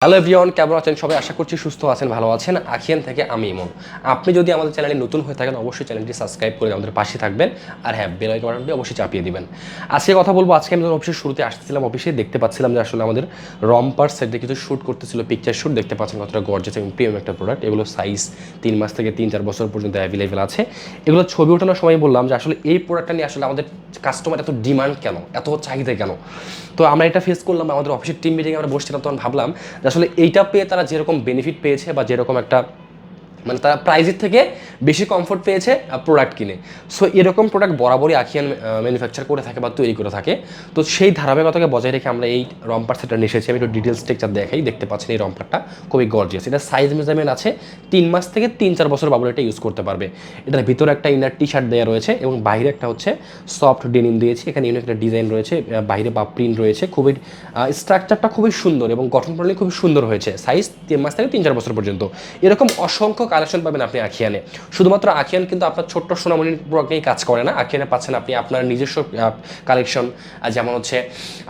Hello everyone, কেমন আছেন সবাই? আশা করছি সুস্থ আছেন, ভালো আছেন। আখিয়ান থেকে আমি ইমন। আপনি যদি আমাদের চ্যানেলে নতুন হয়ে থাকেন অবশ্যই চ্যানেলটি সাবস্ক্রাইব করে আমাদের পাশে থাকবেন, আর হ্যাঁ, বেল আইকন বাটনটি অবশ্যই চাপিয়ে দিবেন। আজকে কথা বলবো, আজকে আমি যখন অফিসের শুরুতে আসছিলাম অফিসে দেখতে পাচ্ছিলাম যে আসলে আমাদের রম্পার সেটে কিছু শ্যুট করতেছিল, পিকচার শ্যুট। দেখতে পাচ্ছেন কতটা গর্জিয়াস এবং প্রিমিয়াম একটা প্রোডাক্ট। এগুলো সাইজ 3 মাস থেকে 3-4 বছর পর্যন্ত অ্যাভেলেবেল আছে। এগুলো ছবি ওঠানোর সময় বললাম যে আসলে এই প্রোডাক্টটা নিয়ে আসলে আমাদের কাস্টমার এত ডিমান্ড কেন, এত চাহিদা কেন। তো আমরা এটা ফেস করলাম, আমাদের অফিসের টিম মিটিংয়ে আমরা বসছিলাম, তখন ভাবলাম যে আসলে এইটা পেয়ে তারা যেরকম বেনিফিট পেয়েছে বা যেরকম একটা মানে তারা প্রাইজের থেকে বেশি কমফোর্ট পেয়েছে প্রোডাক্ট কিনে। সো এরকম প্রোডাক্ট বরাবরই আখিয়ান ম্যানুফ্যাকচার করে থাকে বা তৈরি করে থাকে। তো সেই ধারাবাহিকতাকে বজায় রেখে আমরা এই রম্পার সেটটা নিয়ে এসেছি। আমি একটু ডিটেলস টেকচার দেখাই। দেখতে পাচ্ছেন এই রম্পারটা খুবই গর্জিয়াস। এটা সাইজ মেজারমেন্ট আছে 3 মাস থেকে 3-4 বছর বাবুল এটা ইউজ করতে পারবে। এটার ভিতরে একটা ইনার টি শার্ট দেওয়া রয়েছে এবং বাইরে একটা হচ্ছে সফট ডেনিম দিয়েছি। এখানে ইউনিক একটা ডিজাইন রয়েছে, বাইরে বা প্রিন্ট রয়েছে। খুবই স্ট্রাকচারটা খুবই সুন্দর এবং গঠন প্রণালী খুবই সুন্দর হয়েছে। সাইজ 3 মাস থেকে 3-4 বছর পর্যন্ত। এরকম অসংখ্য কালেকশন পাবেন আপনি আখিয়ানে। শুধুমাত্র আখিয়ান কিন্তু আপনার ছোট্ট সোনামণির প্রোডাক্টেই কাজ করে না। আখিয়ানে পাচ্ছেন আপনি আপনার নিজস্ব কালেকশন। যেমন হচ্ছে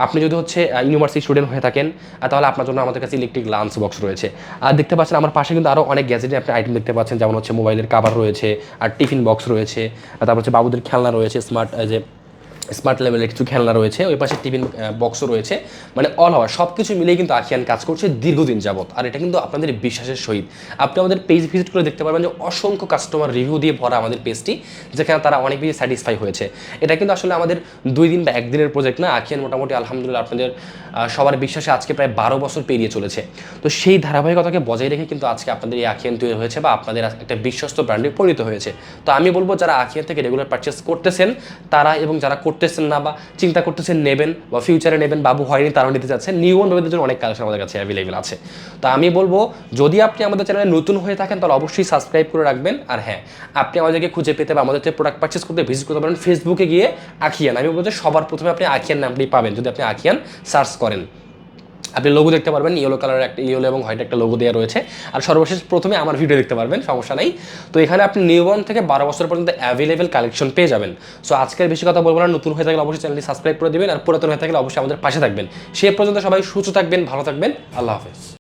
আপনি যদি হচ্ছে ইউনিভার্সিটি স্টুডেন্ট হয়ে থাকেন তাহলে আপনার জন্য আমাদের কাছে ইলেকট্রিক লাঞ্চ বক্স রয়েছে। আর দেখতে পাচ্ছেন আমার পাশে কিন্তু আরও অনেক গ্যাজেটের আপনি আইটেম দেখতে পাচ্ছেন, যেমন হচ্ছে মোবাইলের কাভার রয়েছে, আর টিফিন বক্স রয়েছে, তারপর হচ্ছে বাবুদের খেলনা রয়েছে, স্মার্ট লেভেলের কিছু খেলনা রয়েছে, ওই পাশে টিফিন বক্সও রয়েছে। মানে অল ওভার সব কিছু মিলেই কিন্তু আখিয়ান কাজ করছে দীর্ঘদিন যাবত। আর এটা কিন্তু আপনাদের বিশ্বাসের সহিত। আপনি আমাদের পেজ ভিজিট করে দেখতে পারবেন যে অসংখ্য কাস্টমার রিভিউ দিয়ে ভরা আমাদের পেজটি, যেখানে তারা অনেক বেশি স্যাটিসফাই হয়েছে। এটা কিন্তু আসলে আমাদের 2 দিন বা 1 দিনের প্রজেক্ট না। আখিয়ান মোটামুটি আলহামদুলিল্লাহ আপনাদের সবার বিশ্বাসে আজকে প্রায় 12 বছর পেরিয়ে চলেছে। তো সেই ধারাবাহিকতাকে বজায় রেখে কিন্তু আজকে আপনাদের এই আখিয়ান তৈরি হয়েছে বা আপনাদের একটা বিশ্বস্ত ব্র্যান্ডে পরিণত হয়েছে। তো আমি বলবো যারা আখিয়ান থেকে রেগুলার পারচেস করতেছেন তারা, এবং যারা করতেছেন না বা চিন্তা করতেছেন নেবেন বা ফিউচারে নেবেন, বাবু হয়নি তারাও নিতে চাচ্ছেন, নিউ বর্ন বেবিদের জন্য অনেক কালেকশন আমাদের কাছে অ্যাভেলেবেল আছে। তো আমি বলবো যদি আপনি আমাদের চ্যানেলে নতুন হয়ে থাকেন তাহলে অবশ্যই সাবস্ক্রাইব করে রাখবেন। আর হ্যাঁ, আপনি আমাদেরকে খুঁজে পেতে বা আমাদের থেকে প্রোডাক্ট পারচেস করতে ভিজিট করতে পারেন ফেসবুকে গিয়ে আখিয়ান। আমি বলবো যে সবার প্রথমে আপনি আখিয়ান নামটি পাবেন যদি আপনি আখিয়ান সার্চ করেন। আপনি লোগো দেখতে পারবেন, ইয়েলো কালারের একটা, ইয়েলো এবং হোয়াইট একটা লোগো দেওয়া রয়েছে। আর সর্বশেষ প্রথমে আমার ভিডিও দেখতে পারবেন, সমস্যা নেই। তো এখানে আপনি নিউবর্ন থেকে 12 বছর পর্যন্ত অ্যাভেলেবেল কালেকশন পেয়ে যাবেন। সো আজকের বেশি কথা বলবো না। নতুন হয়ে থাকলে অবশ্যই চ্যানেলটি সাবস্ক্রাইব করে দেবেন, আর পুরাতন হয়ে থাকলে অবশ্যই আমাদের পাশে থাকবেন। সে পর্যন্ত সবাই সুস্থ থাকবেন, ভালো থাকবেন। আল্লাহ হাফেজ।